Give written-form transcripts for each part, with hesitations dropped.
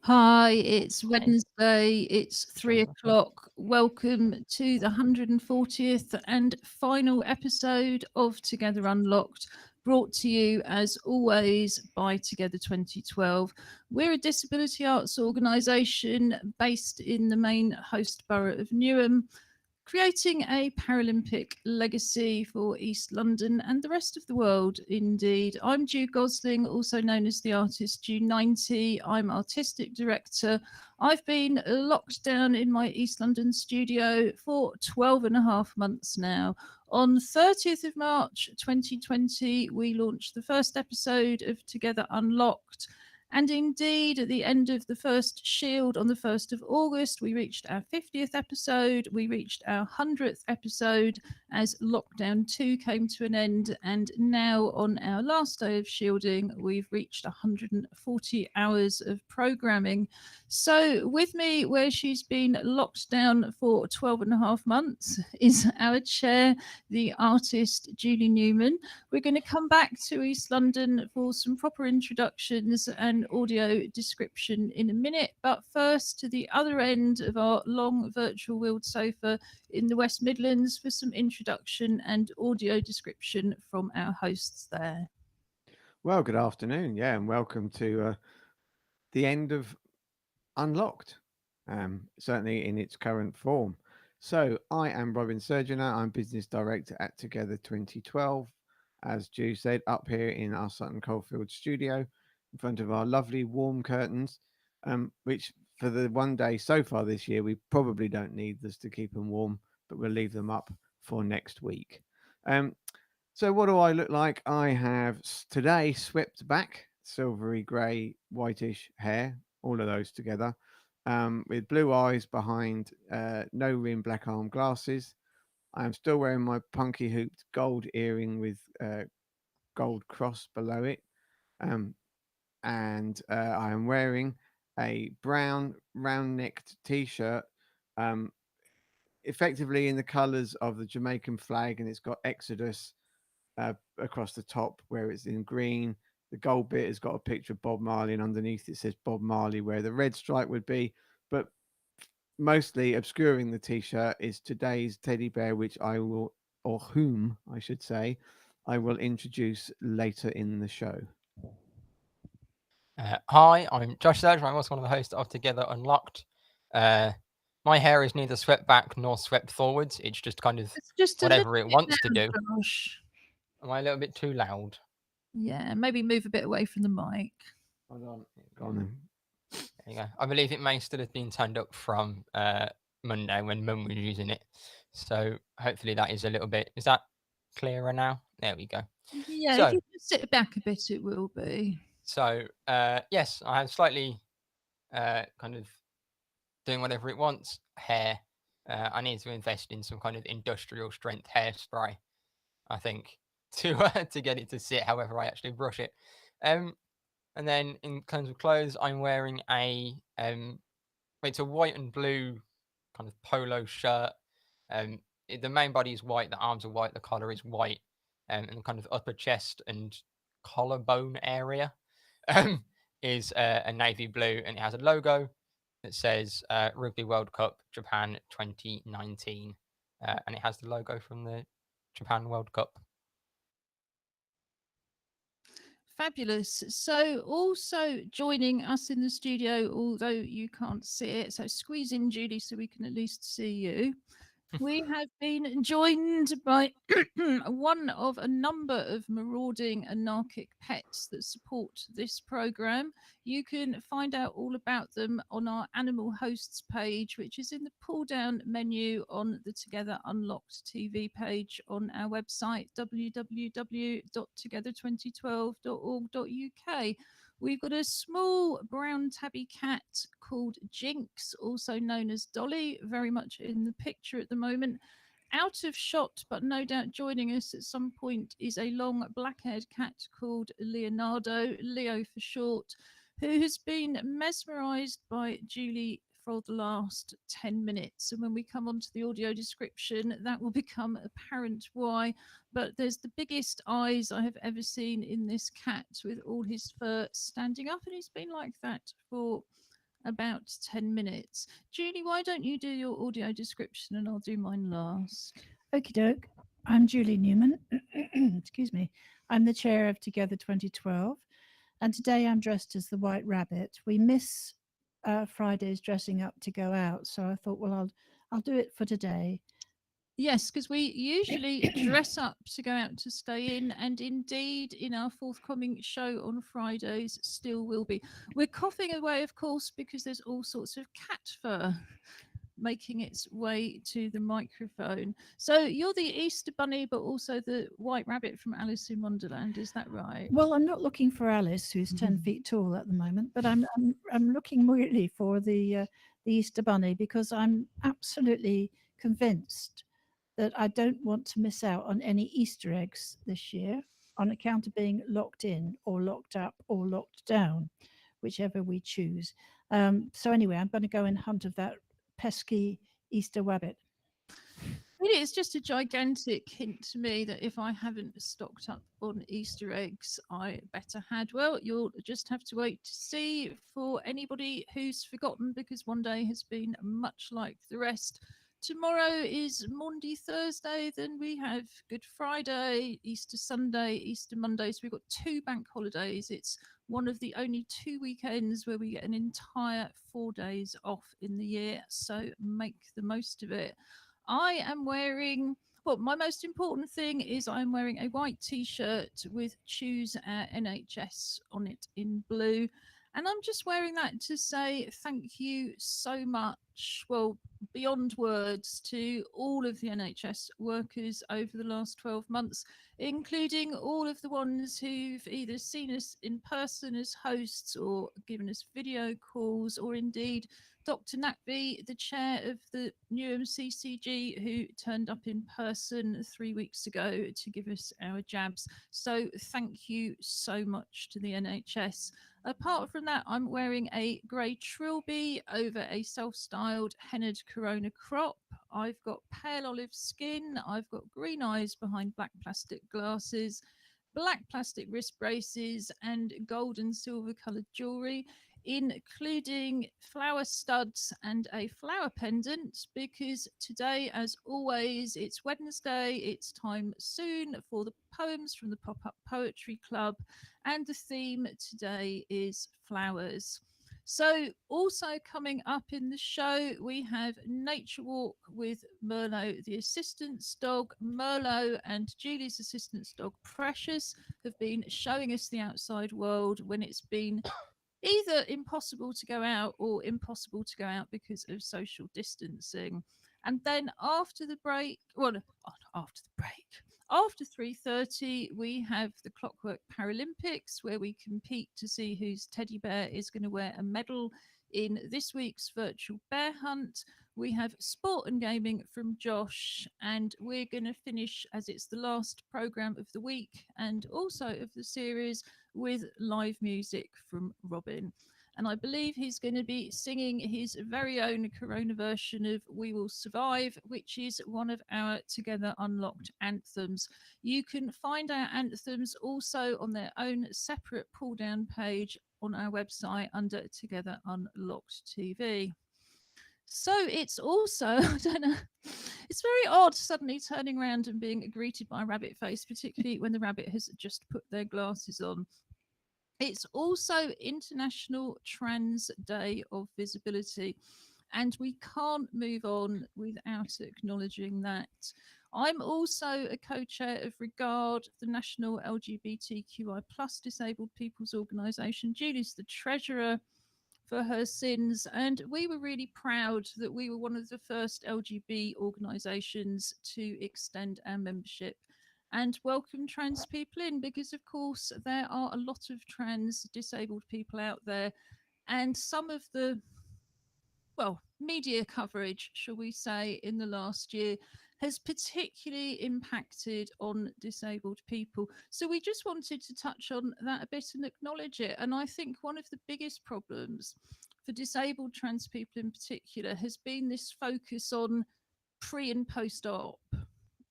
Hi, it's Hi. Wednesday, it's 3 o'clock. Welcome to the 140th and final episode of Together Unlocked, brought to you as always by Together 2012. We're a disability arts organisation based in the main host borough of Newham, creating a Paralympic legacy for East London and the rest of the world, indeed. I'm Jude Gosling, also known as the artist Jude90. I'm artistic director. I've been locked down in my East London studio for 12 and a half months now. On 30th of March 2020, we launched the first episode of Together Unlocked. And indeed, at the end of the first Shield on the 1st of August, we reached our 50th episode. We reached our 100th episode as Lockdown 2 came to an end. And now, on our last day of shielding, we've reached 140 hours of programming. So, with me, where she's been locked down for 12 and a half months, is our chair, the artist Julie Newman. We're going to come back to East London for some proper introductions and audio description in a minute. But first, to the other end of our long virtual wheeled sofa in the West Midlands for some introduction and audio description from our hosts there. Well, good afternoon. Yeah, and welcome to the end of Unlocked, certainly in its current form. So, I am Robin Surgener. I'm Business Director at Together 2012. As Ju said, up here in our Sutton Coldfield studio, in front of our lovely warm curtains, which for the one day so far this year, we probably don't need this to keep them warm, but we'll leave them up for next week. Um, so, what do I look like? I have today swept back silvery grey, whitish hair, all of those together, with blue eyes behind no rim black arm glasses. I am still wearing my punky hooped gold earring with gold cross below it. Um, and I am wearing a brown round necked t shirt, um, effectively in the colours of the Jamaican flag, and it's got Exodus across the top where it's in green. The gold bit has got a picture of Bob Marley, and underneath it says Bob Marley, where the red stripe would be. But mostly obscuring the t-shirt is today's teddy bear, which I will, or whom I should say, I will introduce later in the show. Hi, I'm Josh Surge. I'm also one of the hosts of Together Unlocked. My hair is neither swept back nor swept forwards. It's just kind of It's just a little whatever it bit wants to do. loud, Josh. Am I a little bit too loud? Yeah, maybe move a bit away from the mic. Hold on. Go on then. There you go. I believe it may still have been turned up from Monday when Mum was using it. So hopefully that is a little bit. Is that clearer now? There we go. Yeah, if So, you just sit back a bit, it will be. yes, I have slightly kind of doing whatever it wants hair. I need to invest in some kind of industrial strength hairspray, I think, to get it to sit however I actually brush it. And then in terms of clothes, I'm wearing it's a white and blue kind of polo shirt. The main body is white, the arms are white, the collar is white, and the kind of upper chest and collarbone area is a navy blue, and it has a logo that says Rugby World Cup Japan 2019, and it has the logo from the Japan World Cup. Fabulous. So, also joining us in the studio, although you can't see it, so squeeze in Julie so we can at least see you. We have been joined by one of a number of marauding anarchic pets that support this program. You can find out all about them on our animal hosts page, which is in the pull down menu on the Together Unlocked TV page on our website, www.together2012.org.uk. We've got a small brown tabby cat called Jinx, also known as Dolly, very much in the picture at the moment. Out of shot, but no doubt joining us at some point, is a long black haired cat called Leonardo, Leo for short, who has been mesmerized by Julie for the last 10 minutes. And when we come on to the audio description, that will become apparent why. But there's the biggest eyes I have ever seen in this cat with all his fur standing up. And he's been like that for about 10 minutes. Julie, why don't you do your audio description and I'll do mine last? Okie doke. I'm Julie Newman. Excuse me. I'm the chair of Together 2012, and today I'm dressed as the White Rabbit. We miss Friday's dressing up to go out, so I thought, well, I'll do it for today. Yes, because we usually dress up to go out to stay in, and indeed in our forthcoming show on Fridays still will be. We're coughing away, of course, because there's all sorts of cat fur making its way to the microphone. So you're the Easter Bunny, but also the White Rabbit from Alice in Wonderland, is that right? Well, I'm not looking for Alice, who's 10 feet tall at the moment, but I'm looking really for the Easter Bunny, because I'm absolutely convinced that I don't want to miss out on any Easter eggs this year on account of being locked in or locked up or locked down, whichever we choose. So anyway, I'm going to go and hunt of that pesky Easter rabbit. Really, it's just a gigantic hint to me that if I haven't stocked up on Easter eggs, I better had. Well, you'll just have to wait to see for anybody who's forgotten, because one day has been much like the rest. Tomorrow is Maundy Thursday, then we have Good Friday, Easter Sunday, Easter Monday. So we've got 2 bank holidays. It's one of the only 2 weekends where we get an entire 4 days off in the year. So make the most of it. I am wearing, well, my most important thing is I'm wearing a white t-shirt with Choose Our NHS on it in blue. And I'm just wearing that to say thank you so much, well, beyond words, to all of the NHS workers over the last 12 months, including all of the ones who've either seen us in person as hosts or given us video calls, or indeed Dr. Natby, the chair of the new CCG, who turned up in person 3 weeks ago to give us our jabs. So thank you so much to the NHS. Apart from that, I'm wearing a grey trilby over a self-styled hennaed corona crop. I've got pale olive skin. I've got green eyes behind black plastic glasses, black plastic wrist braces, and gold and silver coloured jewellery, including flower studs and a flower pendant, because today, as always, it's Wednesday. It's time soon for the poems from the Pop-Up Poetry Club, and the theme today is flowers. So also coming up in the show, we have Nature Walk with Merlot, the assistant's dog. Merlot and Julie's assistant's dog, Precious, have been showing us the outside world when it's been either impossible to go out or impossible to go out because of social distancing. And then after the break, well, after the break, after 3:30, we have the Clockwork Paralympics, where we compete to see whose teddy bear is going to wear a medal in this week's virtual bear hunt. We have sport and gaming from Josh, and we're going to finish, as it's the last programme of the week and also of the series, with live music from Robin. And I believe he's going to be singing his very own Corona version of We Will Survive, which is one of our Together Unlocked anthems. You can find our anthems also on their own separate pull down page on our website under Together Unlocked TV. So it's also, I don't know, it's very odd suddenly turning around and being greeted by a rabbit face, particularly when the rabbit has just put their glasses on. It's also International Trans Day of Visibility, and we can't move on without acknowledging that. I'm also a co-chair of Regard, the National LGBTQI+ disabled people's organisation. Julie's the treasurer for her sins, and we were really proud that we were one of the first LGB organisations to extend our membership and welcome trans people in, because of course there are a lot of trans disabled people out there, and some of the, well, media coverage, shall we say, in the last year has particularly impacted on disabled people. So we just wanted to touch on that a bit and acknowledge it. And I think one of the biggest problems for disabled trans people in particular has been this focus on pre and post op.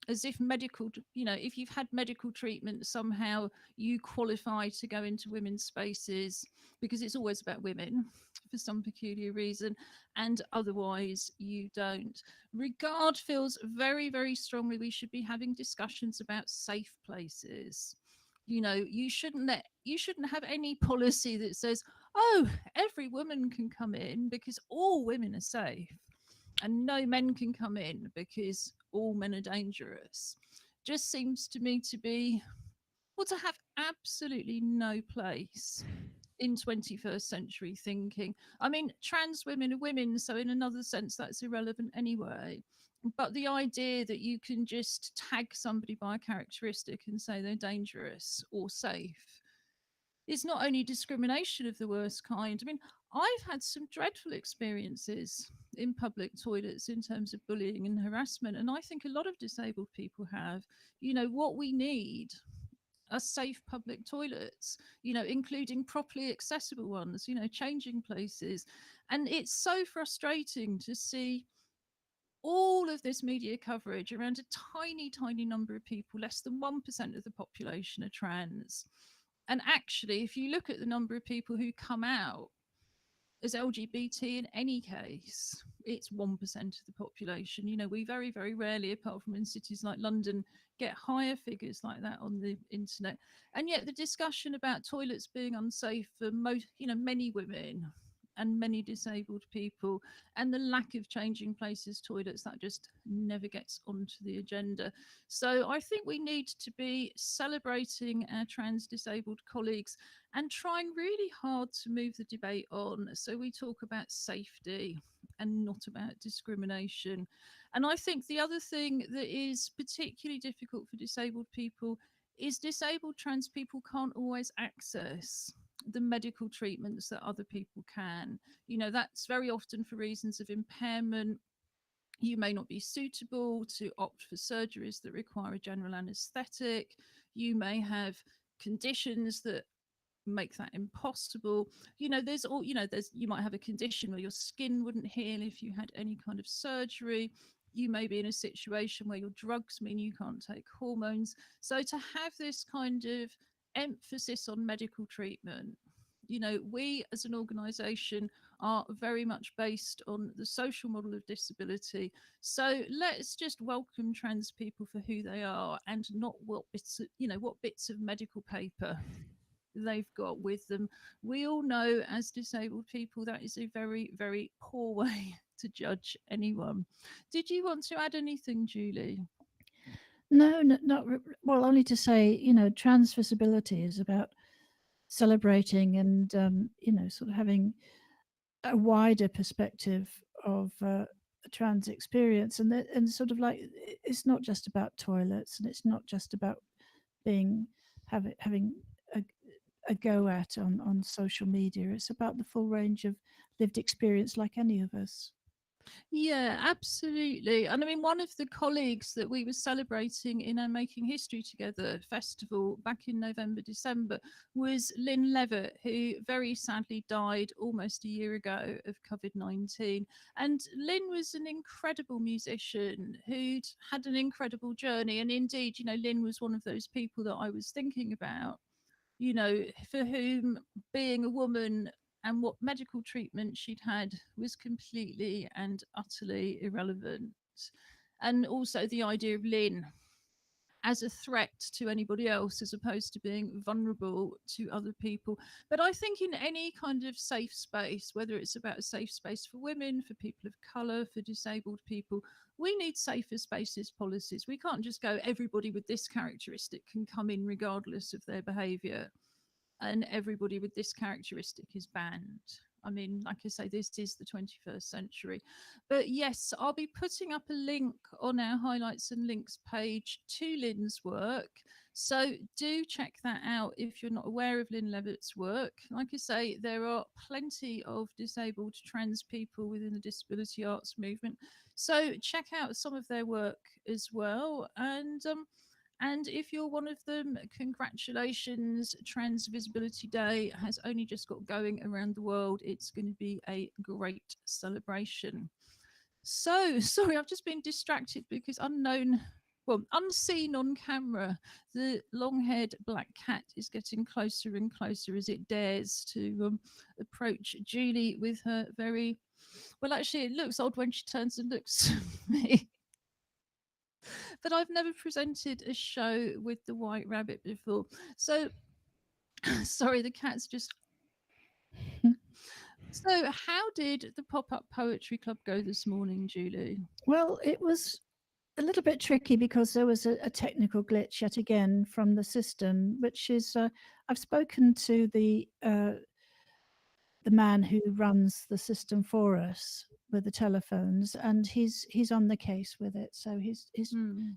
as if medical, if you've had medical treatment, somehow you qualify to go into women's spaces, because it's always about women for some peculiar reason, and otherwise you don't. Regard feels very, very strongly we should be having discussions about safe places. You shouldn't have any policy that says, oh, every woman can come in because all women are safe, and no men can come in because all men are dangerous. Just seems to me to be, well, to have absolutely no place in 21st century thinking. I mean, trans women are women, so in another sense that's irrelevant anyway. But the idea that you can just tag somebody by a characteristic and say they're dangerous or safe is not only discrimination of the worst kind. I mean, I've had some dreadful experiences in public toilets in terms of bullying and harassment, and I think a lot of disabled people have. What we need are safe public toilets, including properly accessible ones, changing places. And it's so frustrating to see all of this media coverage around a tiny, tiny number of people. Less than 1% of the population are trans. And actually, if you look at the number of people who come out as LGBT in any case, it's 1% of the population. We very, very rarely, apart from in cities like London, get higher figures like that on the internet. And yet the discussion about toilets being unsafe for many women and many disabled people, and the lack of changing places toilets, that just never gets onto the agenda. So I think we need to be celebrating our trans disabled colleagues and trying really hard to move the debate on, so we talk about safety and not about discrimination. And I think the other thing that is particularly difficult for disabled people is disabled trans people can't always access the medical treatments that other people can. That's very often for reasons of impairment. You may not be suitable to opt for surgeries that require a general anaesthetic. You may have conditions that make that impossible. You might have a condition where your skin wouldn't heal if you had any kind of surgery. You may be in a situation where your drugs mean you can't take hormones. So to have this kind of emphasis on medical treatment, we as an organisation are very much based on the social model of disability. So let's just welcome trans people for who they are, and not what bits of medical paper they've got with them. We all know as disabled people that is a very, very poor way to judge anyone. Did you want to add anything, Julie? No, well, only to say, trans visibility is about celebrating and, sort of having a wider perspective of a trans experience, and sort of like, it's not just about toilets, and it's not just about having a go at on social media. It's about the full range of lived experience, like any of us. Yeah, absolutely. And I mean, one of the colleagues that we were celebrating in our Making History Together festival back in November, December was Lynn Levitt, who very sadly died almost a year ago of COVID-19. And Lynn was an incredible musician who'd had an incredible journey. And indeed, Lynn was one of those people that I was thinking about, for whom being a woman and what medical treatment she'd had was completely and utterly irrelevant. And also the idea of Lynn as a threat to anybody else, as opposed to being vulnerable to other people. But I think in any kind of safe space, whether it's about a safe space for women, for people of colour, for disabled people, we need safer spaces policies. We can't just go, everybody with this characteristic can come in regardless of their behaviour, and everybody with this characteristic is banned. I mean, like I say, this is the 21st century. But yes, I'll be putting up a link on our highlights and links page to Lynn's work. So do check that out if you're not aware of Lynn Levitt's work. Like I say, there are plenty of disabled trans people within the disability arts movement. So check out some of their work as well. And if you're one of them, congratulations. Trans Visibility Day has only just got going around the world. It's going to be a great celebration. So, sorry, I've just been distracted because unknown well, unseen on camera, the long-haired black cat is getting closer and closer as it dares to approach Julie with her very, well, actually, it looks odd when she turns and looks at me. But I've never presented a show with the white rabbit before. So, sorry, the cat's just. So, how did the pop-up poetry club go this morning, Julie? Well, it was a little bit tricky because there was a technical glitch yet again from the system, which is I've spoken to the man who runs the system for us with the telephones, and he's on the case with it, so he's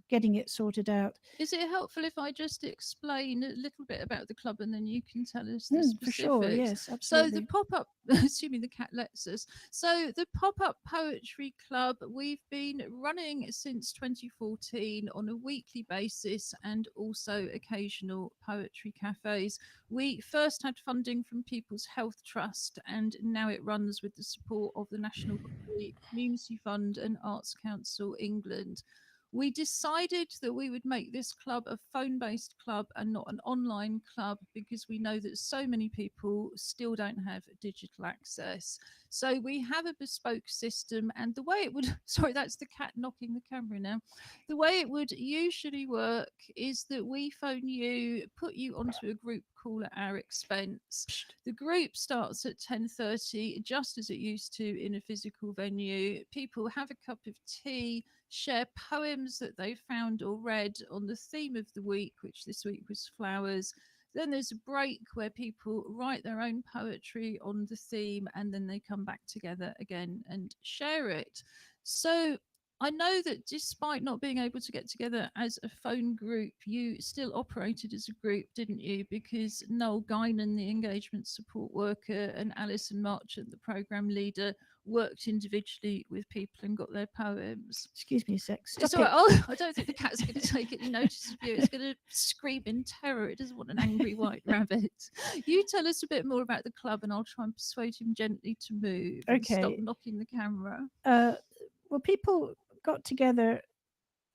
getting it sorted out. Is it helpful if I just explain a little bit about the club and then you can tell us the specifics? For sure, yes, So absolutely. the pop-up, assuming the cat lets us, so the pop-up poetry club, we've been running since 2014 on a weekly basis and also occasional poetry cafes. We first had funding from People's Health Trust, and now it runs with the support of the National Community Fund and Arts Council England. We decided that we would make this club a phone-based club and not an online club because we know that so many people still don't have digital access. So we have a bespoke system, and the way it would, sorry, that's the cat knocking the camera now. The way it would usually work is that we phone you, put you onto a group call at our expense. The group starts at 10:30, just as it used to in a physical venue. People have a cup of tea, share poems that they found or read on the theme of the week, which this week was flowers. Then there's a break where people write their own poetry on the theme, and then they come back together again and share it. So I know that despite not being able to get together as a phone group, you still operated as a group, didn't you? Because Noel Guinan, the engagement support worker, and Alison Marchant, the programme leader, worked individually with people and got their poems. Excuse me a sec. It's all right. Oh, I don't think the cat's going to take any notice of you. It's going to scream in terror. It doesn't want an angry white rabbit. You tell us a bit more about the club, and I'll try and persuade him gently to move. And stop knocking the camera. Well, people got together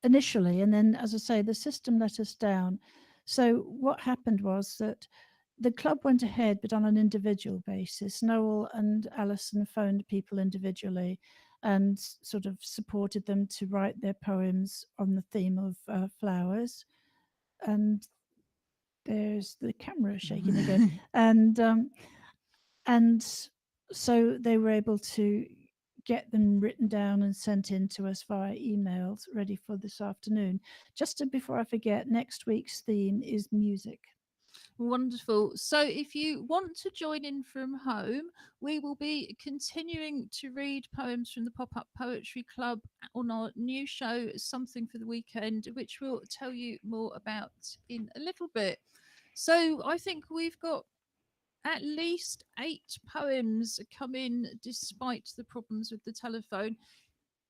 initially, and then, as I say, the system let us down. So what happened was that the club went ahead, but on an individual basis. Noel and Alison phoned people individually and sort of supported them to write their poems on the theme of flowers. And there's the camera shaking again. And so they were able to get them written down and sent in to us via emails, ready for this afternoon. Just before I forget, next week's theme is music. Wonderful. So if you want to join in from home, we will be continuing to read poems from the Pop-Up Poetry Club on our new show, Something for the Weekend, which we'll tell you more about in a little bit. So I think we've got at least 8 poems come in despite the problems with the telephone.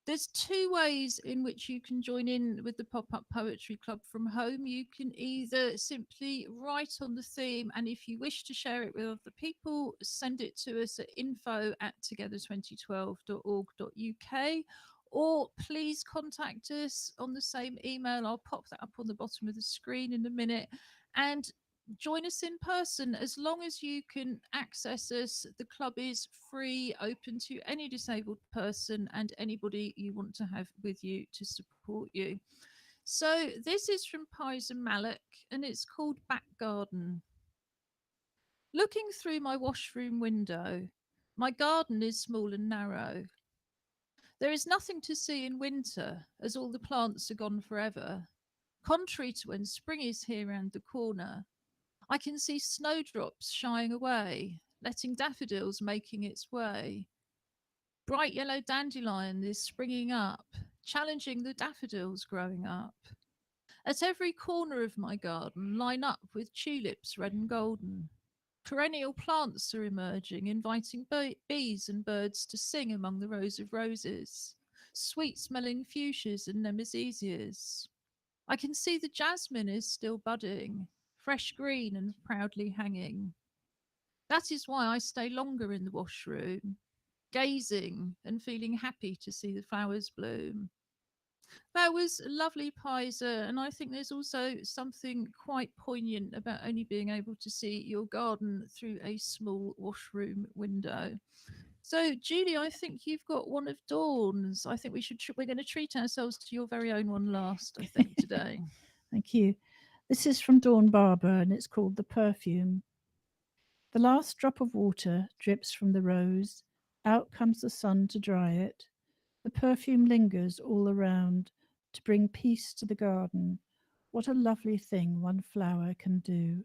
There's 2 ways in which you can join in with the Pop-Up Poetry Club from home. You can either simply write on the theme, and if you wish to share it with other people, send it to us at info@together2012.org.uk, or please contact us on the same email. I'll pop that up on the bottom of the screen in a minute, and join us in person. As long as you can access us, the club is free, open to any disabled person and anybody you want to have with you to support you. So this is from Pies and Malik, and it's called Back Garden. Looking through my washroom window, my garden is small and narrow. There is nothing to see in winter, as all the plants are gone forever, contrary to when spring is here round the corner. I can see snowdrops shying away, letting daffodils making its way. Bright yellow dandelion is springing up, challenging the daffodils growing up. At every corner of my garden line up with tulips red and golden. Perennial plants are emerging, inviting bees and birds to sing among the rows of roses. Sweet-smelling fuchsias and nemesisias. I can see the jasmine is still budding, fresh green and proudly hanging. That is why I stay longer in the washroom, gazing and feeling happy to see the flowers bloom. That was lovely, Pizer. And I think there's also something quite poignant about only being able to see your garden through a small washroom window. So, Julie, I think you've got one of Dawn's. I think we're going to treat ourselves to your very own one last, I think, today. Thank you. This is from Dawn Barber and it's called The Perfume. The last drop of water drips from the rose. Out comes the sun to dry it. The perfume lingers all around to bring peace to the garden. What a lovely thing one flower can do.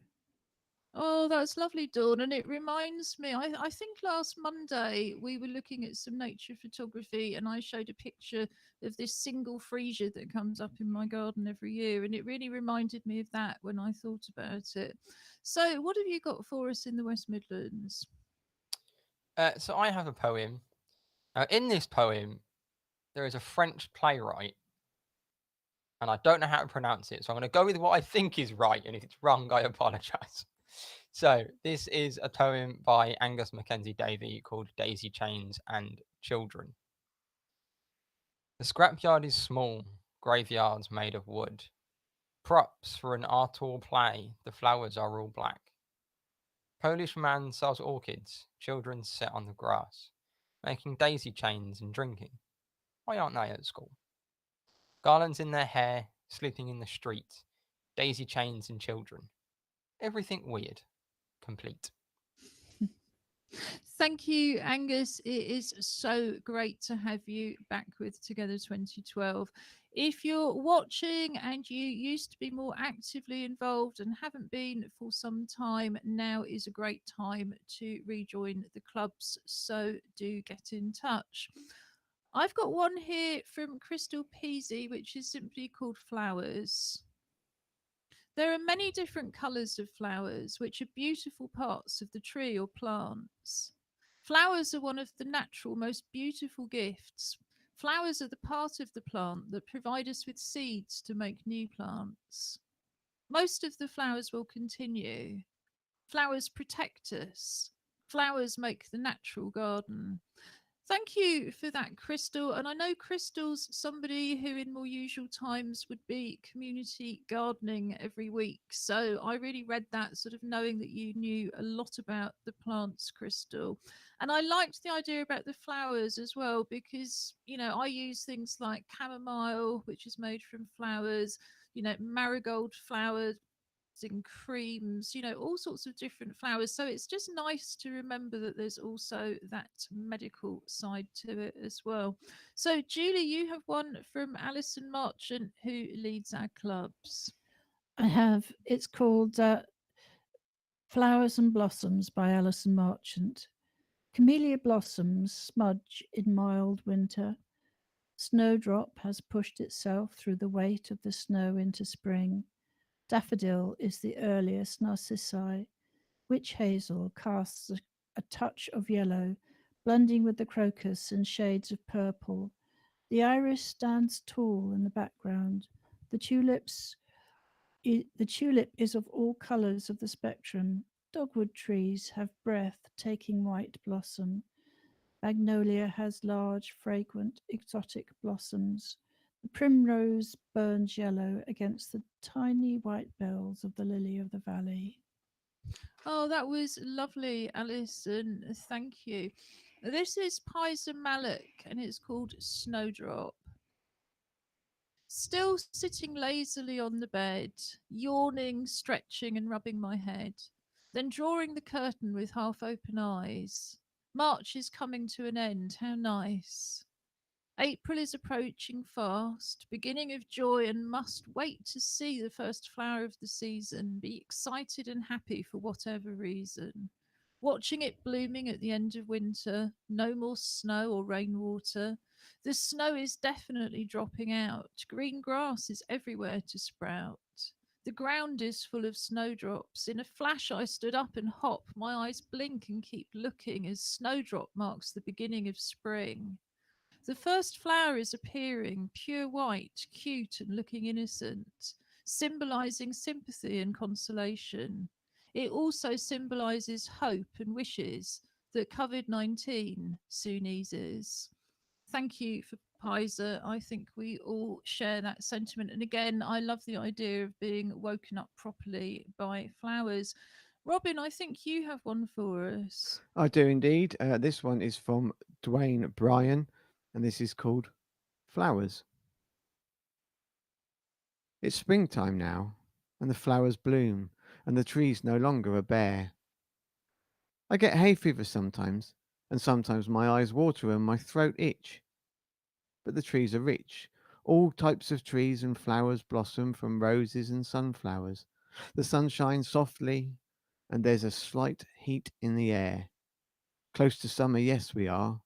Oh, that's lovely, Dawn. And it reminds me, I think last Monday we were looking at some nature photography and I showed a picture of this single freesia that comes up in my garden every year. And it really reminded me of that when I thought about it. So, what have you got for us in the West Midlands? So I have a poem. In this poem, there is a French playwright, and I don't know how to pronounce it, so I'm going to go with what I think is right, and if it's wrong, I apologise. So this is a poem by Angus Mackenzie Davey called Daisy Chains and Children. The scrapyard is small, graveyards made of wood. Props for an art or play, the flowers are all black. Polish man sells orchids, children sit on the grass, making daisy chains and drinking. Why aren't they at school? Garlands in their hair, sleeping in the street, daisy chains and children. Everything weird, complete. Thank you, Angus. It is so great to have you back with Together 2012. If you're watching and you used to be more actively involved and haven't been for some time, now is a great time to rejoin the clubs. So do get in touch. I've got one here from Crystal Peasy, which is simply called Flowers. There are many different colours of flowers, which are beautiful parts of the tree or plants. Flowers are one of the natural most beautiful gifts. Flowers are the part of the plant that provide us with seeds to make new plants. Most of the flowers will continue. Flowers protect us. Flowers make the natural garden. Thank you for that, Crystal. And I know Crystal's somebody who, in more usual times, would be community gardening every week. So I really read that, sort of knowing that you knew a lot about the plants, Crystal. And I liked the idea about the flowers as well, because, I use things like chamomile, which is made from flowers, marigold flowers and creams, all sorts of different flowers. So it's just nice to remember that there's also that medical side to it as well. So, Julie, you have one from Alison Marchant, who leads our clubs. I have, it's called Flowers and Blossoms by Alison Marchant. Camellia blossoms smudge in mild winter. Snowdrop has pushed itself through the weight of the snow into spring. Daffodil is the earliest narcissi. Witch hazel casts a touch of yellow, blending with the crocus and shades of purple. The iris stands tall in the background. The tulip is of all colours of the spectrum. Dogwood trees have breath-taking white blossom. Magnolia has large, fragrant, exotic blossoms. The primrose burns yellow against the tiny white bells of the lily of the valley. Oh, that was lovely, Alison. Thank you. This is Pizer Malik, and it's called Snowdrop. Still sitting lazily on the bed, yawning, stretching, and rubbing my head, then drawing the curtain with half open eyes. March is coming to an end. How nice. April is approaching fast, beginning of joy, and must wait to see the first flower of the season, be excited and happy for whatever reason. Watching it blooming at the end of winter, no more snow or rainwater. The snow is definitely dropping out. Green grass is everywhere to sprout. The ground is full of snowdrops. In a flash, I stood up and hop. My eyes blink and keep looking as snowdrop marks the beginning of spring. The first flower is appearing, pure white, cute and looking innocent, symbolizing sympathy and consolation. It also symbolizes hope and wishes that COVID-19 soon eases. Thank you for Pizer. I think we all share that sentiment. And again, I love the idea of being woken up properly by flowers. Robin, I think you have one for us. I do indeed. This one is from Dwayne Bryan, and this is called Flowers. It's springtime now, and the flowers bloom, and the trees no longer are bare. I get hay fever sometimes, and sometimes my eyes water and my throat itch. But the trees are rich. All types of trees and flowers blossom, from roses and sunflowers. The sun shines softly, and there's a slight heat in the air. Close to summer, yes, we are,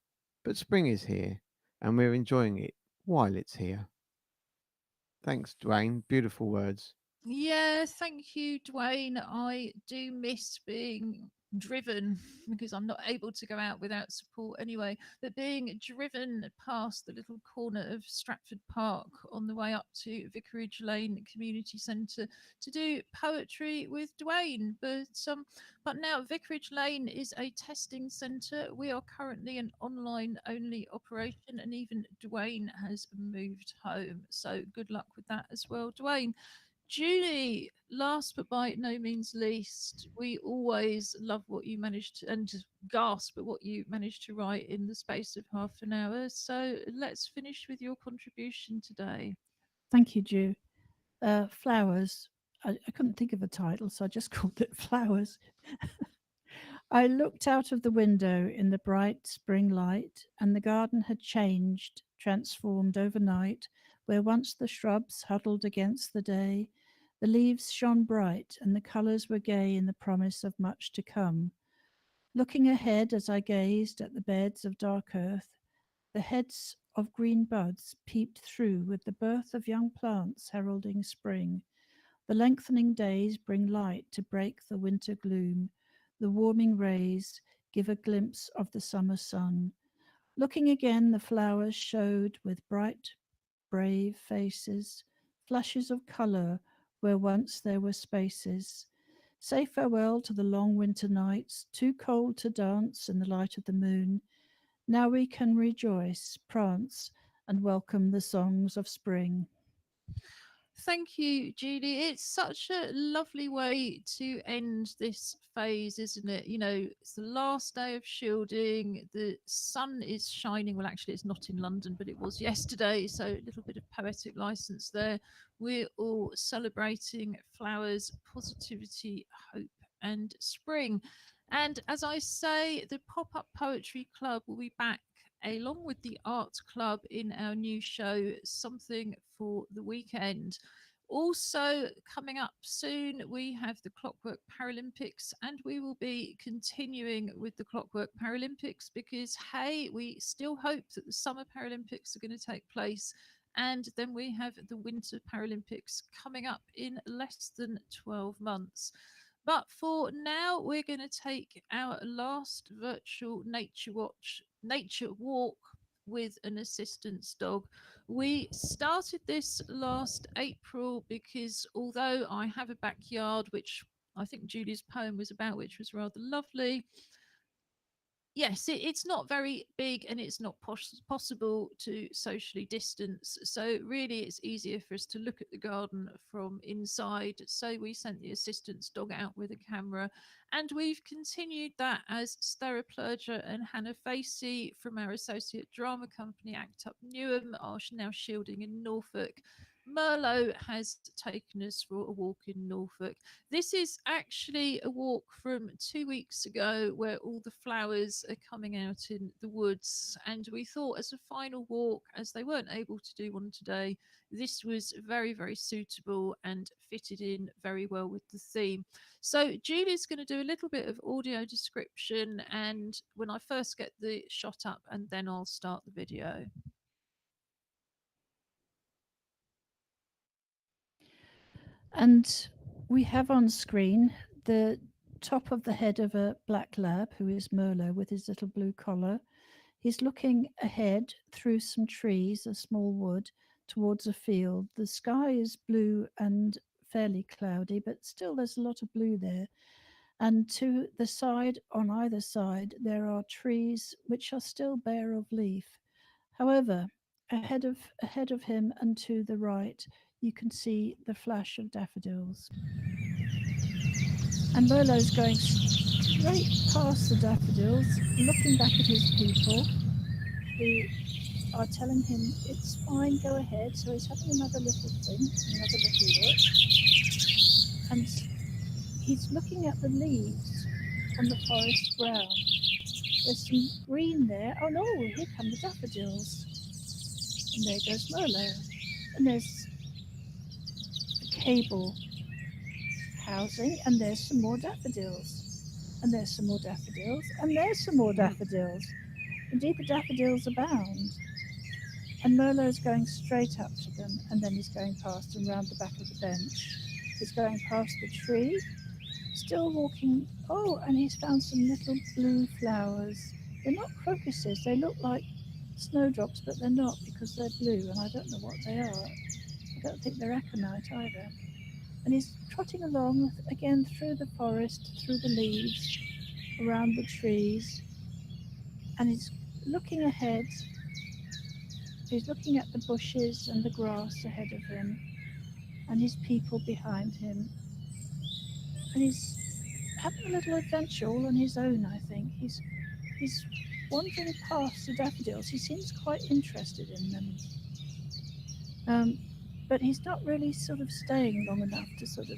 but spring is here, and we're enjoying it while it's here. Thanks, Dwayne. Beautiful words. Yeah, thank you, Dwayne. I do miss being driven because I'm not able to go out without support anyway. But being driven past the little corner of Stratford Park on the way up to Vicarage Lane Community Centre to do poetry with Dwayne. But now Vicarage Lane is a testing centre. We are currently an online only operation, and even Dwayne has moved home. So good luck with that as well, Dwayne. Julie, last but by no means least, we always love what you managed to, and just gasp at what you managed to write in the space of half an hour. So let's finish with your contribution today. Thank you, Jew. Flowers. I couldn't think of a title, so I just called it Flowers. I looked out of the window in the bright spring light, and the garden had changed, transformed overnight. Where once the shrubs huddled against the day, the leaves shone bright, and the colours were gay in the promise of much to come. Looking ahead as I gazed at the beds of dark earth, the heads of green buds peeped through with the birth of young plants heralding spring. The lengthening days bring light to break the winter gloom. The warming rays give a glimpse of the summer sun. Looking again, the flowers showed with bright, brave faces, flashes of colour where once there were spaces. Say farewell to the long winter nights, too cold to dance in the light of the moon. Now we can rejoice, prance, and welcome the songs of spring. Thank you, Julie. It's such a lovely way to end this phase, isn't it? You know, it's the last day of shielding. The sun is shining. Well, actually, it's not in London, but it was yesterday. So, a little bit of poetic license there. We're all celebrating flowers, positivity, hope, and spring. And as I say, the Pop Up Poetry Club will be back along with the art club in our new show, Something for the Weekend. Also, coming up soon, we have the Clockwork Paralympics, and we will be continuing with the Clockwork Paralympics because, hey, we still hope that the Summer Paralympics are going to take place. And then we have the Winter Paralympics coming up in less than 12 months. But for now, we're going to take our last virtual nature walk with an assistance dog. We started this last April because although I have a backyard, which I think Julie's poem was about, which was rather lovely, yes, it's not very big and it's not possible to socially distance. So, really, it's easier for us to look at the garden from inside. So, we sent the assistance dog out with a camera, and we've continued that as Steraplergia and Hannah Facey from our associate drama company, Act Up Newham, are now shielding in Norfolk. Merlot has taken us for a walk in Norfolk. This is actually a walk from 2 weeks ago where all the flowers are coming out in the woods. And we thought, as a final walk, as they weren't able to do one today, this was very, very suitable and fitted in very well with the theme. So, Julie's going to do a little bit of audio description. And when I first get the shot up, and then I'll start the video. And we have on screen the top of the head of a black lab, who is Merlot with his little blue collar. He's looking ahead through some trees, a small wood, towards a field. The sky is blue and fairly cloudy, but still there's a lot of blue there. And to the side, on either side, there are trees which are still bare of leaf. However, ahead of him and to the right, you can see the flash of daffodils. And Merlot's going straight past the daffodils, looking back at his people, who are telling him it's fine, go ahead. So he's having another little think, another little look, and he's looking at the leaves on the forest ground. There's some green there. Oh no, here come the daffodils. And there goes Merlot. And there's the cable housing, and there's some more daffodils. And there's some more daffodils, and there's some more daffodils. Indeed, the daffodils abound. And Merlot's going straight up to them, and then he's going past and round the back of the bench. He's going past the tree, still walking. Oh, and he's found some little blue flowers. They're not crocuses, they look like snowdrops, but they're not because they're blue, and I don't know what they are. I don't think they're aconite either. And he's trotting along again through the forest, through the leaves, around the trees, and he's looking ahead. He's looking at the bushes and the grass ahead of him, and his people behind him. And he's having a little adventure all on his own, I think. He's wandering past the daffodils. He seems quite interested in them. But he's not really sort of staying long enough to sort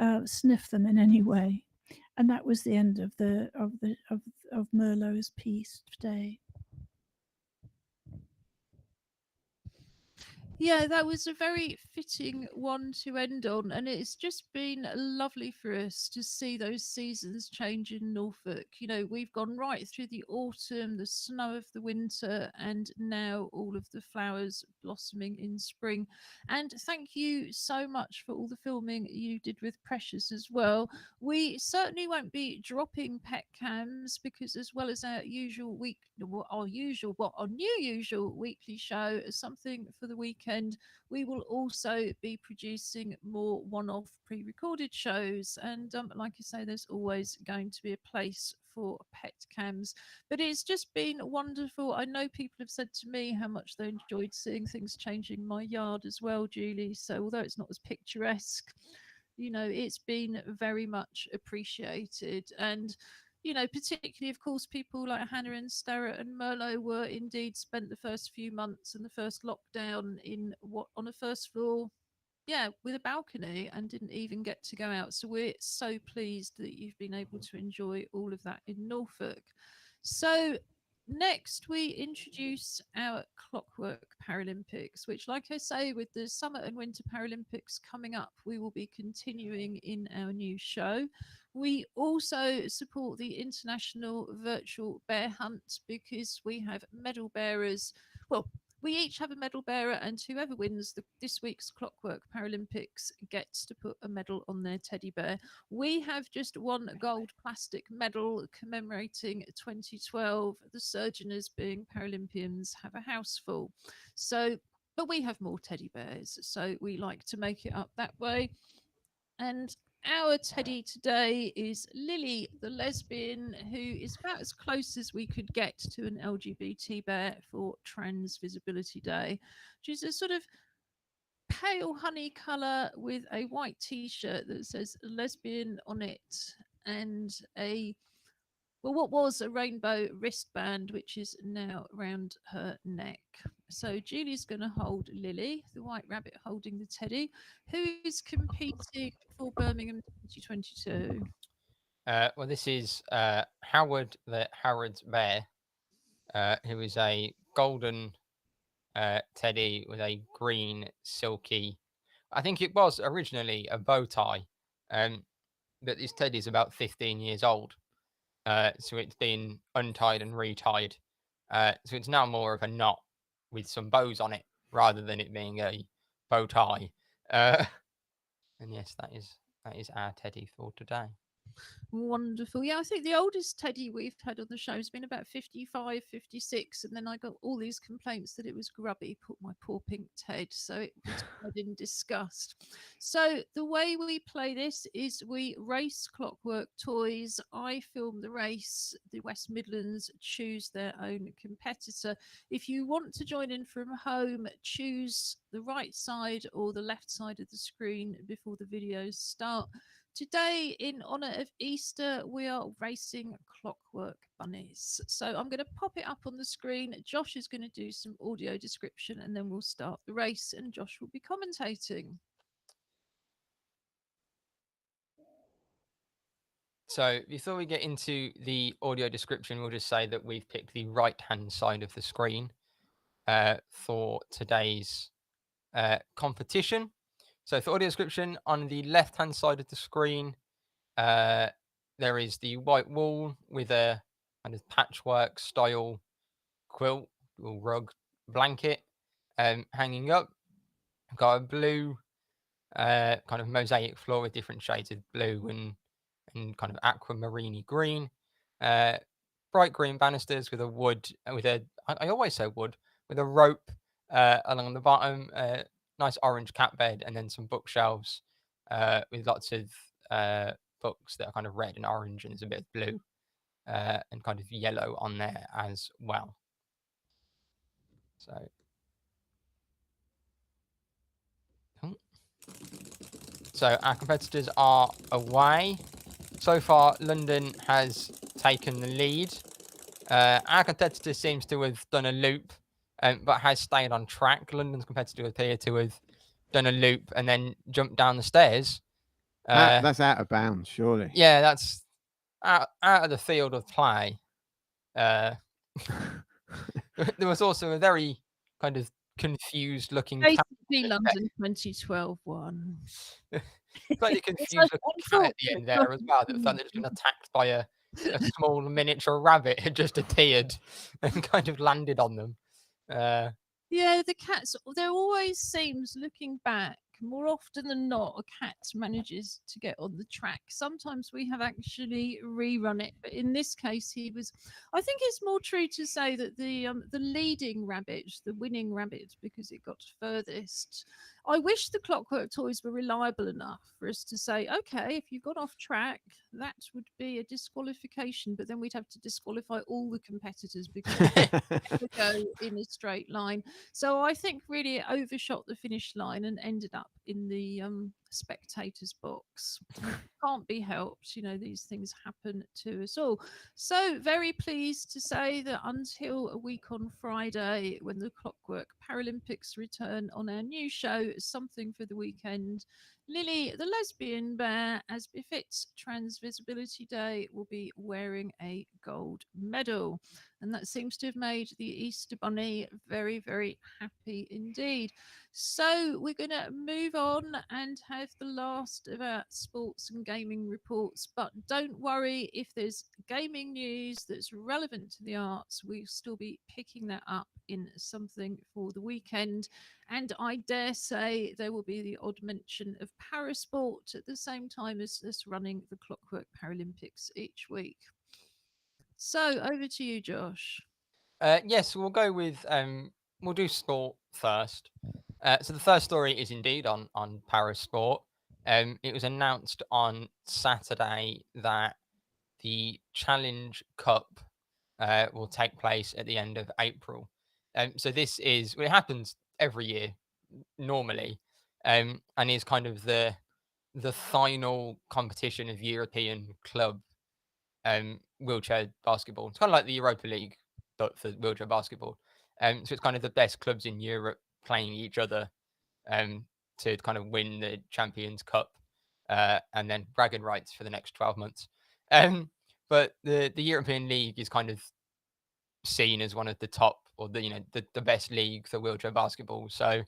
of sniff them in any way. And that was the end of Merlot's piece today. Yeah, that was a very fitting one to end on, and it's just been lovely for us to see those seasons change in Norfolk. You know, we've gone right through the autumn, the snow of the winter, and now all of the flowers blossoming in spring. And thank you so much for all the filming you did with Precious as well. We certainly won't be dropping pet cams because, as well as our new usual weekly show, something for the weekend, we will also be producing more one-off pre-recorded shows. And like I say, there's always going to be a place for pet cams. But it's just been wonderful. I know people have said to me how much they enjoyed seeing things changing in my yard as well, Julie. So although it's not as picturesque, you know, it's been very much appreciated. And you know, particularly, of course, people like Hannah and Starrett and Merlot were indeed spent the first few months and the first lockdown on a first floor, yeah, with a balcony, and didn't even get to go out. So we're so pleased that you've been able to enjoy all of that in Norfolk. So next we introduce our Clockwork Paralympics, which, like I say, with the summer and winter Paralympics coming up, we will be continuing in our new show. We also support the International Virtual Bear Hunt because we have medal bearers. Well, we each have a medal bearer, and whoever wins this week's Clockwork Paralympics gets to put a medal on their teddy bear. We have just one gold plastic medal commemorating 2012. The Surgeoners, being Paralympians, have a house full. So, but we have more teddy bears, so we like to make it up that way. And our teddy today is Lily, the lesbian, who is about as close as we could get to an LGBT bear for Trans Visibility Day. She's a sort of pale honey colour with a white t-shirt that says lesbian on it, and what was a rainbow wristband, which is now around her neck. So Julie's going to hold Lily, the white rabbit holding the teddy, who is competing for Birmingham 2022. Well, this is Howard the Harrods bear, who is a golden teddy with a green silky. I think it was originally a bow tie, but this teddy is about 15 years old, so it's been untied and retied. So it's now more of a knot with some bows on it rather than it being a bow tie. And yes, that is our teddy for today. Wonderful. Yeah, I think the oldest teddy we've had on the show has been about 55, 56. And then I got all these complaints that it was grubby, put my poor pink Ted. So it retired in disgust. So the way we play this is we race Clockwork toys. I film the race. The West Midlands choose their own competitor. If you want to join in from home, choose the right side or the left side of the screen before the videos start. Today, in honour of Easter, we are racing clockwork bunnies. So I'm going to pop it up on the screen. Josh is going to do some audio description and then we'll start the race and Josh will be commentating. So before we get into the audio description, we'll just say that we've picked the right-hand side of the screen for today's competition. So for audio description, on the left-hand side of the screen, there is the white wall with a kind of patchwork style quilt or rug blanket hanging up. I've got a blue kind of mosaic floor with different shades of blue and kind of aquamarine green. Bright green banisters with a wood, I always say wood, with a rope along the bottom, nice orange cat bed, and then some bookshelves with lots of books that are kind of red and orange, and there's a bit of blue and kind of yellow on there as well. So our competitors are away. So far, London has taken the lead. Our competitor seems to have done a loop, but has stayed on track. London's competitor appeared to have done a loop and then jumped down the stairs. That's out of bounds, surely. Yeah, that's out of the field of play. There was also a very kind of confused looking cat. Basically, London 2012 one. Slightly confused looking cat at the end there as well. That felt they'd been attacked by a small miniature rabbit had just appeared and kind of landed on them. Yeah, the cats, there always seems, looking back, more often than not, a cat manages to get on the track. Sometimes we have actually rerun it, but in this case, he was. I think it's more true to say that the leading rabbit, the winning rabbit, because it got furthest. I wish the Clockwork toys were reliable enough for us to say, okay, if you've got off track, that would be a disqualification, but then we'd have to disqualify all the competitors because they never go in a straight line. So I think really it overshot the finish line and ended up in the spectators box. Can't be helped, these things happen to us all. So very pleased to say that until a week on Friday, when the Clockwork Paralympics return on our new show, Something for the Weekend, Lily, the lesbian bear, as befits Trans Visibility Day, will be wearing a gold medal. And that seems to have made the Easter Bunny very, very happy indeed. So we're going to move on and have the last of our sports and gaming reports. But don't worry, if there's gaming news that's relevant to the arts, we'll still be picking that up in Something for the Weekend. And I dare say there will be the odd mention of parasport at the same time as us running the Clockwork Paralympics each week. So over to you, Josh. Yes, we'll go with we'll do sport first. So the first story is indeed on parasport. It was announced on Saturday that the Challenge Cup will take place at the end of April. So this is it happens every year normally, and is kind of the final competition of European club wheelchair basketball. It's kind of like the Europa League, but for wheelchair basketball. So it's kind of the best clubs in Europe playing each other to kind of win the Champions Cup and then bragging rights for the next 12 months. But the European League is kind of seen as one of the top or the best league for wheelchair basketball. So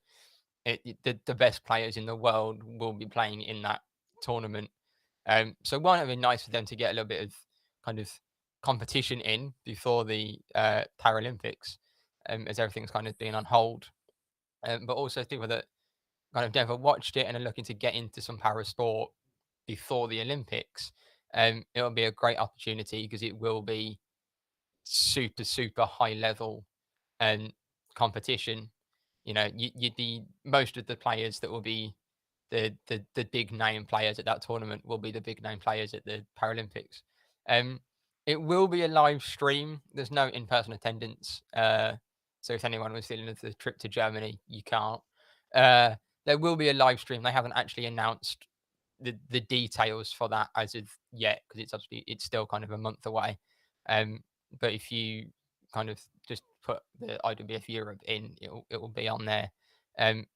the best players in the world will be playing in that tournament. So why not be nice for them to get a little bit of kind of competition in before the Paralympics, as everything's kind of been on hold. But also people that kind of never watched it and are looking to get into some para sport before the Olympics. it'll be a great opportunity because it will be super high level competition. You know, you'd be most of the players that will be the big name players at that tournament will be the big name players at the Paralympics. It will be a live stream. There's no in-person attendance. So if anyone was feeling the trip to Germany, you can't. There will be a live stream. They haven't actually announced the details for that as of yet because it's still kind of a month away. But if you kind of just put the IWF Europe in, it will be on there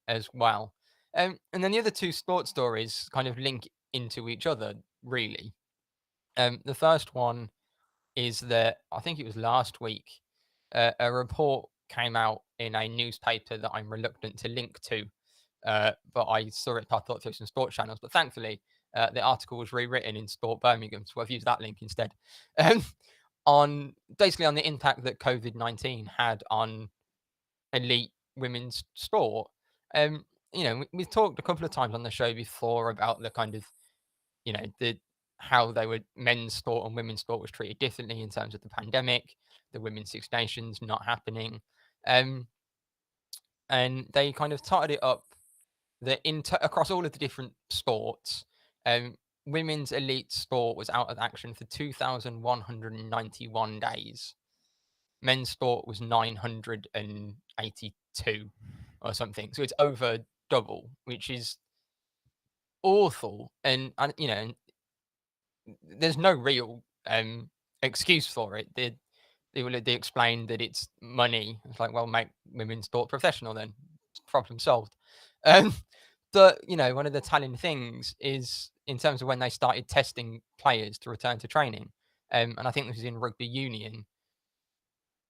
as well. And then the other two sports stories kind of link into each other, really. The first one is that I think it was last week, a report came out in a newspaper that I'm reluctant to link to, but I saw it popped up through some sports channels. But thankfully, the article was rewritten in Sport Birmingham, so I've used that link instead. On the impact that COVID-19 had on elite women's sport. You know, we've talked a couple of times on the show before about the kind of, you know, how men's sport and women's sport was treated differently in terms of the pandemic, the Women's Six Nations not happening, and they kind of totted it up that across all of the different sports, women's elite sport was out of action for 2,191 days. Men's sport was 982 or something. So it's over double, which is awful. And you know, there's no real excuse for it. They explained that it's money. It's like, well, make women's sport professional then. Problem solved. But you know, one of the telling things is in terms of when they started testing players to return to training, and I think this is in rugby union.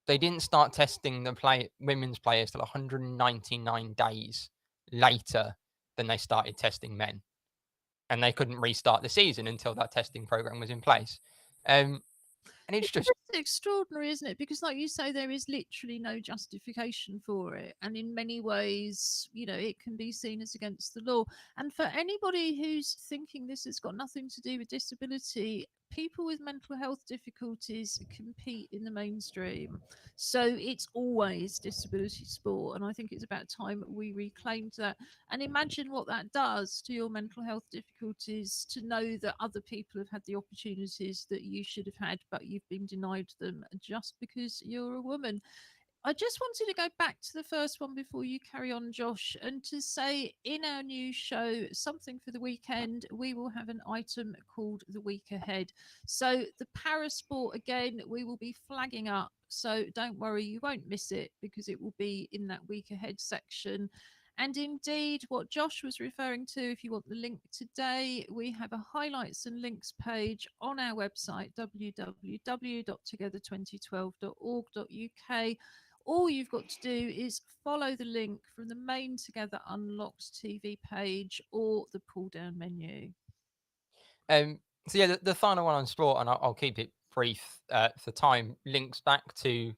They didn't start testing the women's players till 199 days later than they started testing men, and they couldn't restart the season until that testing program was in place. And it's just extraordinary, isn't it? Because, like you say, there is literally no justification for it, and in many ways, you know, it can be seen as against the law. And for anybody who's thinking this has got nothing to do with disability, people with mental health difficulties compete in the mainstream, so it's always disability sport, and I think it's about time we reclaimed that. And imagine what that does to your mental health difficulties to know that other people have had the opportunities that you should have had, but you've been denied them just because you're a woman. I just wanted to go back to the first one before you carry on, Josh, and to say in our new show, Something for the Weekend, we will have an item called The Week Ahead. So the parasport, again, we will be flagging up. So don't worry, you won't miss it because it will be in that Week Ahead section. And indeed, what Josh was referring to, if you want the link today, we have a highlights and links page on our website, www.together2012.org.uk. All you've got to do is follow the link from the main Together Unlocked TV page or the pull down menu. So yeah, the final one on sport, and I'll keep it brief for time, links back to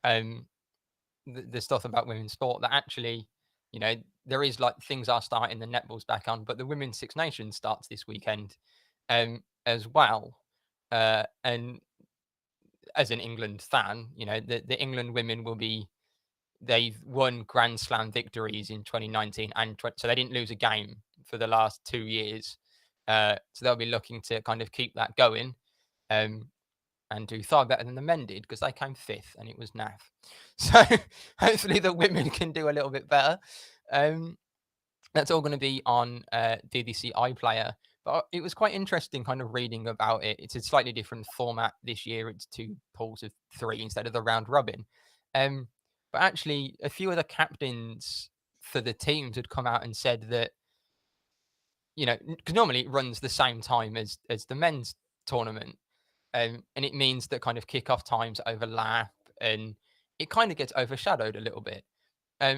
the stuff about women's sport that actually, you know, there is like things are starting, the netball's back on, but the Women's Six Nations starts this weekend as well. And as an England fan, you know, the England women they've won Grand Slam victories in 2019 so they didn't lose a game for the last 2 years. So they'll be looking to kind of keep that going and do far better than the men did because they came fifth and it was naff. So hopefully the women can do a little bit better. That's all going to be on DDC iPlayer. But it was quite interesting kind of reading about it. It's a slightly different format this year. It's 2 pools of 3 instead of the round robin. But actually, a few of the captains for the teams had come out and said that, you know, because normally it runs the same time as the men's tournament. And it means that kind of kickoff times overlap and it kind of gets overshadowed a little bit.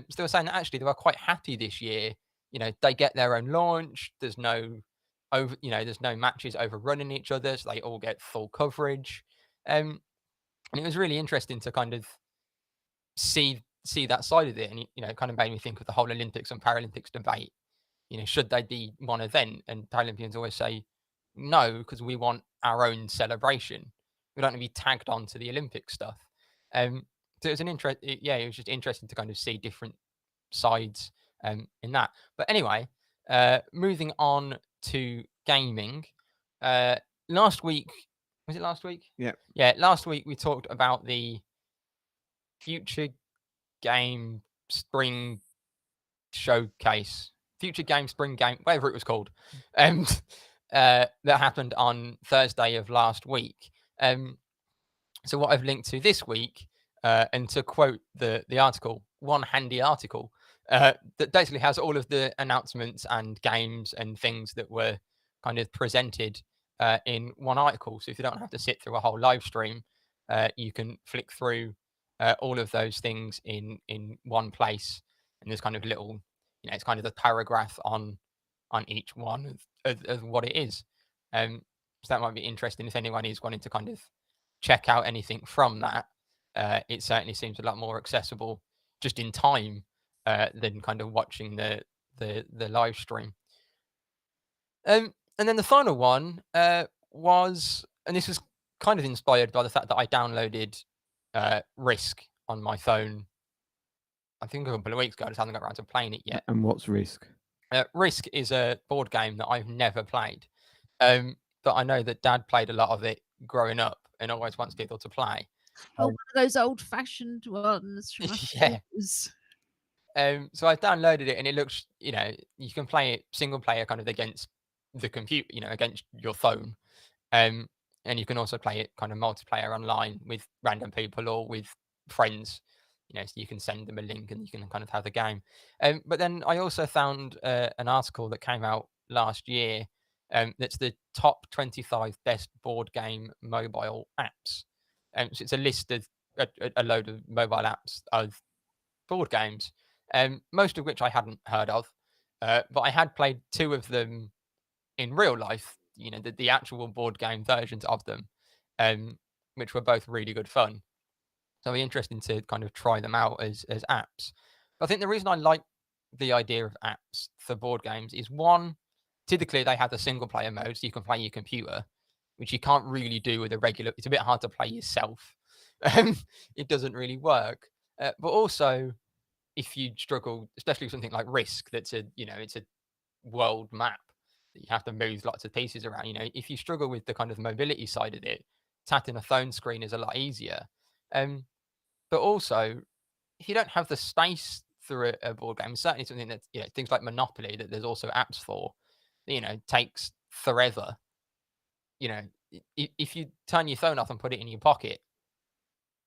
Still saying that actually they were quite happy this year. You know, they get their own launch. There's no matches overrunning each other, so they all get full coverage. And it was really interesting to kind of see that side of it, and you know, it kind of made me think of the whole Olympics and Paralympics debate. You know, should they be one event? And Paralympians always say, no, because we want our own celebration. We don't want to be tagged on to the Olympic stuff. So it was it was just interesting to kind of see different sides in that. But anyway, moving on to gaming. Last week, was it last week? Yeah. Yeah, last week we talked about the Future Game Spring Showcase, Future Game Spring Game, whatever it was called, that happened on Thursday of last week. So what I've linked to this week, and to quote the article, one handy article that basically has all of the announcements and games and things that were kind of presented in one article. So if you don't have to sit through a whole live stream, you can flick through all of those things in one place, and there's kind of little, it's kind of the paragraph on each one of what it is. So that might be interesting if anyone is wanting to kind of check out anything from that. It certainly seems a lot more accessible just in time than kind of watching the live stream. And then the final one was, and this was kind of inspired by the fact that I downloaded Risk on my phone, I think a couple of weeks ago. I just haven't got around to playing it yet. And what's Risk? Risk is a board game that I've never played, but I know that Dad played a lot of it growing up and always wants people to play. Oh, one of those old-fashioned ones from us. Yeah. So I downloaded it, and it looks, you can play it single player kind of against the computer, against your phone. And you can also play it kind of multiplayer online with random people or with friends, so you can send them a link and you can kind of have the game. But then I also found an article that came out last year that's the top 25 best board game mobile apps. So it's a list of a load of mobile apps of board games, most of which I hadn't heard of, but I had played two of them in real life, the actual board game versions of them, which were both really good fun. So it'll be interesting to kind of try them out as apps. But I think the reason I like the idea of apps for board games is, one, typically they have the single player mode, so you can play your computer, which you can't really do with a regular. It's a bit hard to play yourself. It doesn't really work. But also, if you struggle, especially with something like Risk, that's it's a world map that you have to move lots of pieces around. If you struggle with the kind of mobility side of it, tapping a phone screen is a lot easier. But also, if you don't have the space through a board game, certainly something that, things like Monopoly that there's also apps for, takes forever. If you turn your phone off and put it in your pocket,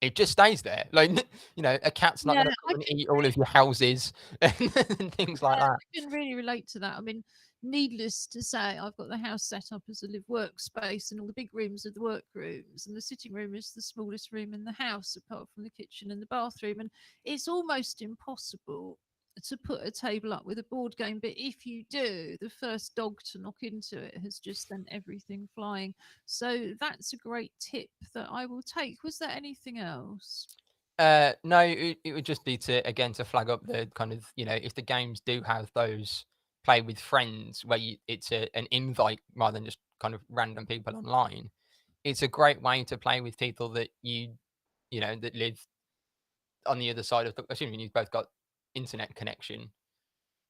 it just stays there. Like, a cat's not going to come and eat all of your houses and things like that. I can really relate to that. I mean, needless to say, I've got the house set up as a live workspace, and all the big rooms are the work rooms, and the sitting room is the smallest room in the house, apart from the kitchen and the bathroom. And it's almost impossible to put a table up with a board game, but if you do, the first dog to knock into it has just sent everything flying. So that's a great tip that I will take. Was there anything else? No, it would just be to flag up the kind of, if the games do have those play with friends where it's an invite rather than just kind of random people online. It's a great way to play with people that that live on the other side of assuming you've both got internet connection.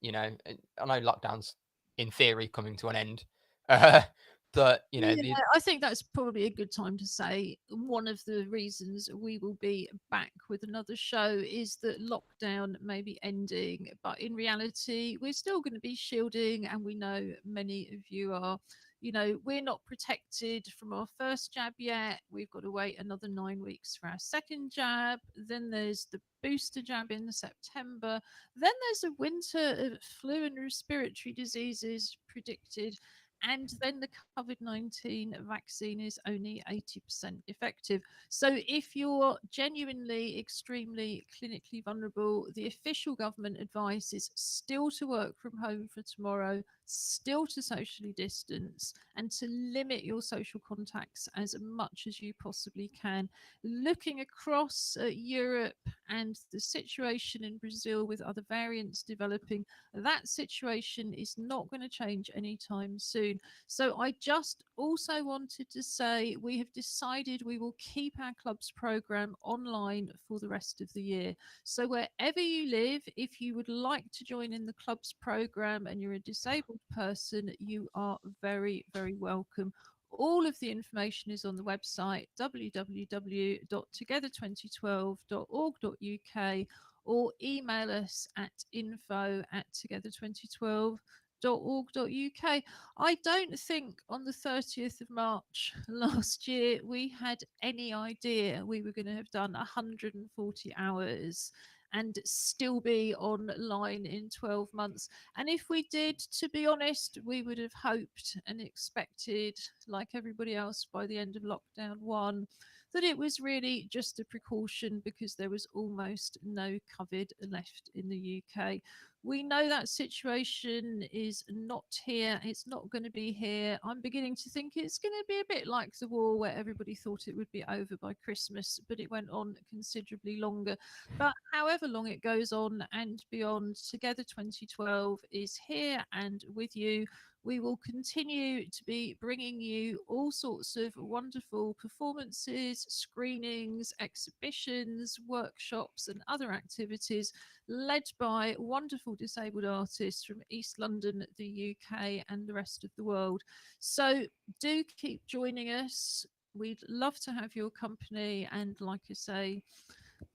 I know lockdown's in theory coming to an end, but I think that's probably a good time to say one of the reasons we will be back with another show is that lockdown may be ending, but in reality we're still going to be shielding, and we know many of you are. We're not protected from our first jab yet. We've got to wait another 9 weeks for our second jab. Then there's the booster jab in September. Then there's a winter of flu and respiratory diseases predicted. And then the COVID-19 vaccine is only 80% effective. So if you're genuinely extremely clinically vulnerable, the official government advice is still to work from home for tomorrow, still to socially distance, and to limit your social contacts as much as you possibly can. Looking across Europe and the situation in Brazil with other variants developing, that situation is not going to change anytime soon. So I just also wanted to say we have decided we will keep our club's program online for the rest of the year. So wherever you live, if you would like to join in the club's program and you're a disabled person, you are very, very welcome. All of the information is on the website www.together2012.org.uk, or email us at info@together2012.org.uk. I don't think on the 30th of March last year we had any idea we were going to have done 140 hours and still be online in 12 months. And if we did, to be honest, we would have hoped and expected, like everybody else, by the end of lockdown 1, that it was really just a precaution because there was almost no COVID left in the UK. We know that situation is not here. It's not going to be here. I'm beginning to think it's going to be a bit like the war, where everybody thought it would be over by Christmas, but it went on considerably longer. But however long it goes on and beyond, Together 2012 is here and with you. We will continue to be bringing you all sorts of wonderful performances, screenings, exhibitions, workshops, and other activities led by wonderful disabled artists from East London, the UK, and the rest of the world. So do keep joining us. We'd love to have your company. And like I say,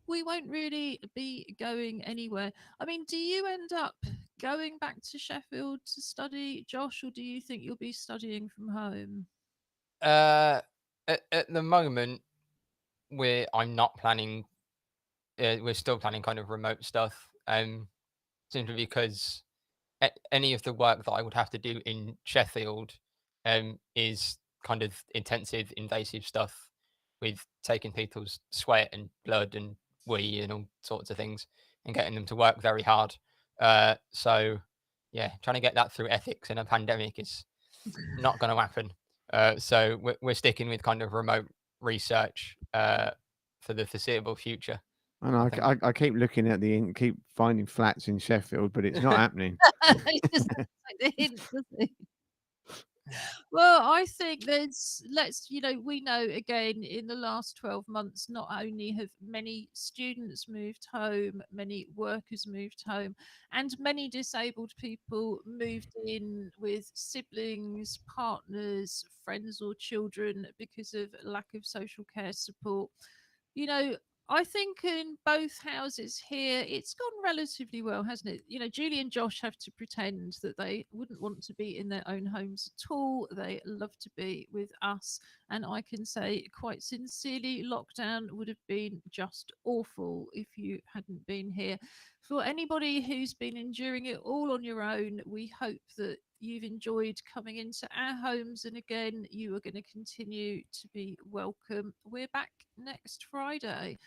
we won't really be going anywhere. I mean, do you end up going back to Sheffield to study, Josh, or do you think you'll be studying from home? At the moment, I'm not planning. We're still planning kind of remote stuff. Simply because any of the work that I would have to do in Sheffield, is kind of intensive, invasive stuff with taking people's sweat and blood and wee and all sorts of things and getting them to work very hard. So yeah, trying to get that through ethics in a pandemic is not going to happen. So we're sticking with kind of remote research for the foreseeable future. And I think. I keep looking at keep finding flats in Sheffield, but it's not happening. It just sounds like the hint, doesn't it? Well, I think we know again in the last 12 months, not only have many students moved home, many workers moved home, and many disabled people moved in with siblings, partners, friends, or children because of lack of social care support. You know, I think in both houses here, it's gone relatively well, hasn't it? Julie and Josh have to pretend that they wouldn't want to be in their own homes at all. They love to be with us. And I can say quite sincerely, lockdown would have been just awful if you hadn't been here. For anybody who's been enduring it all on your own, we hope that you've enjoyed coming into our homes, and again, you are going to continue to be welcome. We're back next Friday.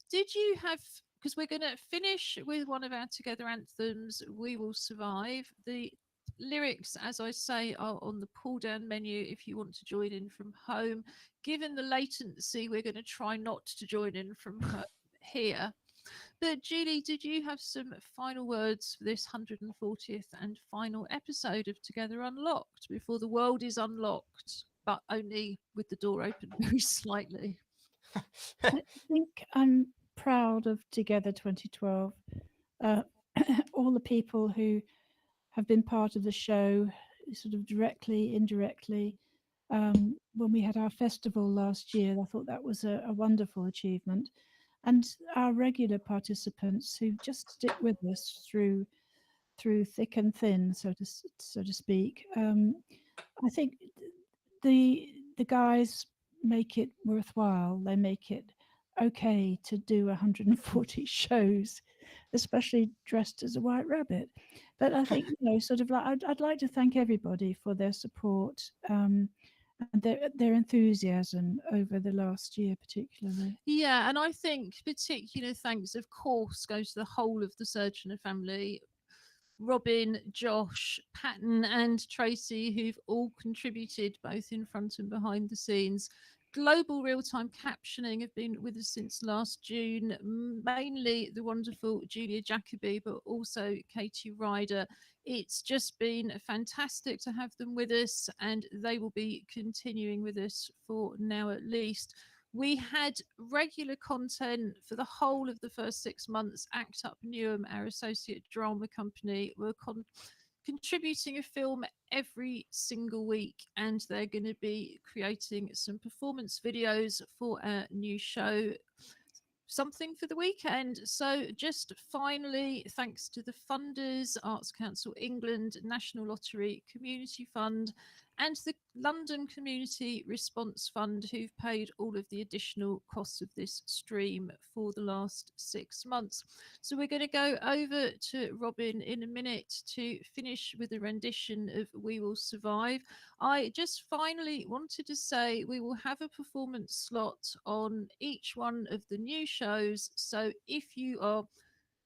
Did you have, because we're going to finish with one of our Together anthems, We Will Survive. The lyrics, as I say, are on the pull down menu if you want to join in from home. Given the latency, we're going to try not to join in from home here. But Julie, did you have some final words for this 140th and final episode of Together Unlocked before the world is unlocked, but only with the door open very slightly? I think I'm proud of Together 2012. All the people who have been part of the show, sort of directly, indirectly. When we had our festival last year, I thought that was a wonderful achievement. And our regular participants who just stick with us through thick and thin, so to speak. I think the guys make it worthwhile. They make it okay to do 140 shows, especially dressed as a white rabbit. But I think sort of like I'd like to thank everybody for their support and their enthusiasm over the last year, particularly. Yeah, and I think particular thanks, of course, goes to the whole of the Surgeon family. Robin, Josh, Patton, and Tracy, who've all contributed both in front and behind the scenes. global real-time captioning have been with us since last June, mainly the wonderful Julia Jacobi, but also Katie Ryder. It's just been fantastic to have them with us, and they will be continuing with us for now at least. We had regular content for the whole of the first 6 months. Act Up Newham, our associate drama company, were contributing a film every single week, and they're going to be creating some performance videos for our new show, Something for the Weekend. So just finally, thanks to the funders, Arts Council England, National Lottery, Community Fund, and the London Community Response Fund, who've paid all of the additional costs of this stream for the last 6 months. So we're going to go over to Robin in a minute to finish with a rendition of We Will Survive. I just finally wanted to say we will have a performance slot on each one of the new shows. So if you are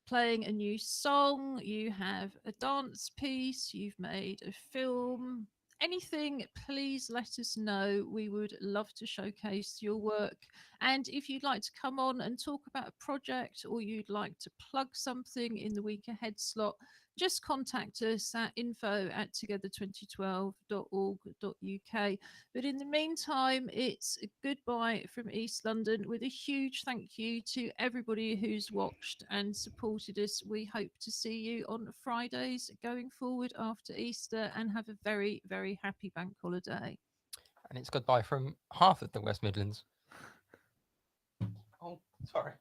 playing a new song, you have a dance piece, you've made a film, anything, please let us know. We would love to showcase your work. And if you'd like to come on and talk about a project, or you'd like to plug something in the week ahead slot, just contact us at info@together2012.org.uk. But in the meantime, it's a goodbye from East London, with a huge thank you to everybody who's watched and supported us. We hope to see you on Fridays going forward after Easter, and have a very, very happy bank holiday. And it's goodbye from half of the West Midlands. Oh, sorry.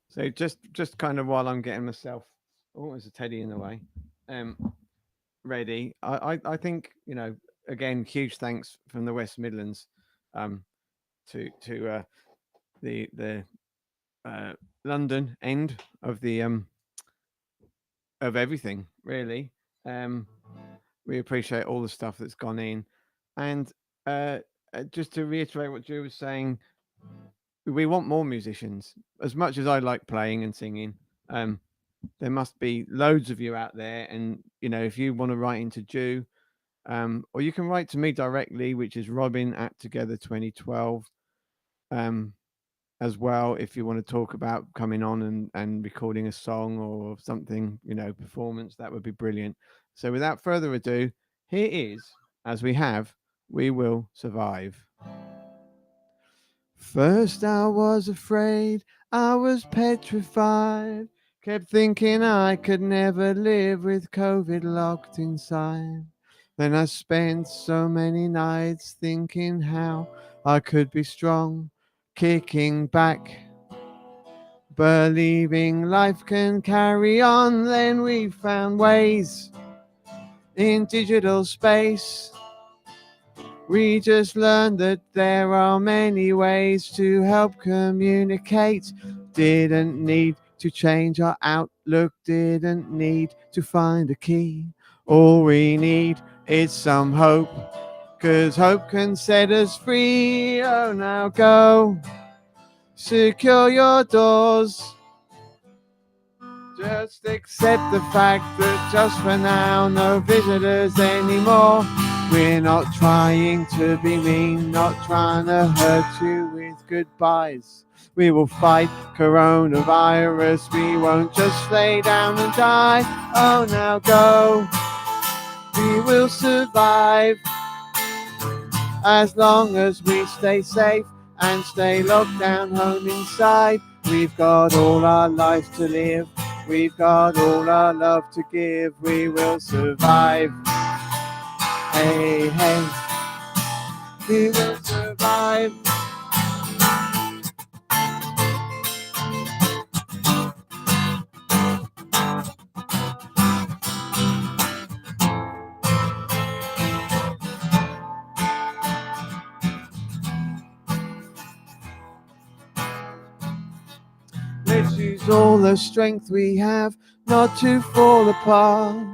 So just kind of while I'm getting myself, oh, there's a teddy in the way, ready. I think, you know, again, huge thanks from the West Midlands, to the London end of the of everything, really. We appreciate all the stuff that's gone in, and just to reiterate what Drew was saying, we want more musicians. As much as I like playing and singing, there must be loads of you out there, and you know, if you want to write into Drew, or you can write to me directly, which is Robin@Together2012, as well, if you want to talk about coming on and recording a song or something, you know, performance, that would be brilliant. So without further ado, here is, as we have, We Will Survive. First I was afraid, I was petrified, kept thinking I could never live with COVID locked inside. Then I spent so many nights thinking how I could be strong, kicking back, believing life can carry on. Then we found ways in digital space. We just learned that there are many ways to help communicate. Didn't need to change our outlook, didn't need to find a key. All we need is some hope, 'cause hope can set us free. Oh, now go, secure your doors. Just accept the fact that just for now, no visitors anymore. We're not trying to be mean, not trying to hurt you with goodbyes. We will fight coronavirus, we won't just lay down and die. Oh, now go, we will survive. As long as we stay safe and stay locked down home inside. We've got all our lives to live, we've got all our love to give. We will survive. Hey, hey, we will survive. Let's use all the strength we have not to fall apart.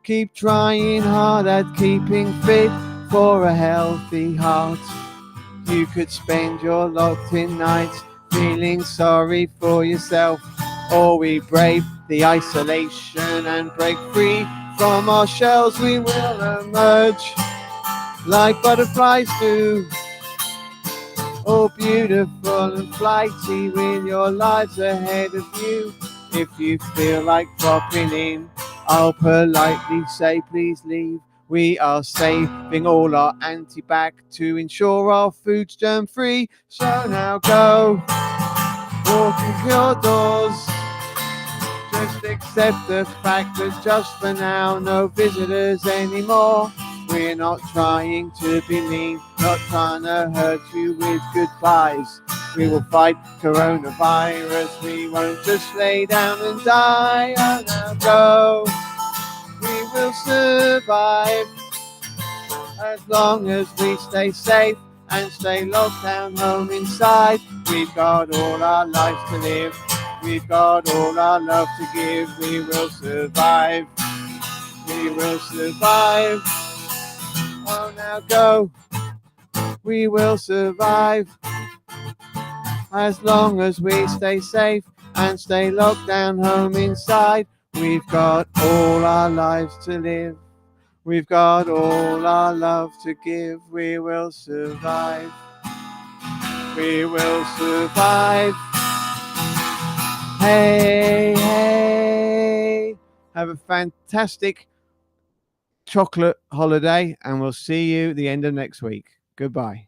Keep trying hard at keeping fit for a healthy heart. You could spend your locked in nights feeling sorry for yourself, or we brave the isolation and break free from our shells. We will emerge like butterflies do. all beautiful and flighty with your lives ahead of you. If you feel like dropping in, I'll politely say please leave. We are saving all our anti-bac to ensure our food's germ-free. So now go, walk into your doors. Just accept the fact that just for now, no visitors anymore. We're not trying to be mean, not trying to hurt you with goodbyes. We will fight coronavirus, we won't just lay down and die. Oh, now go, we will survive as long as we stay safe and stay locked down home inside. We've got all our lives to live, we've got all our love to give. We will survive, we will survive. Oh, now go, we will survive as long as we stay safe and stay locked down home inside. We've got all our lives to live, we've got all our love to give. We will survive, we will survive. Hey, hey, have a fantastic chocolate holiday, and we'll see you at the end of next week. Goodbye.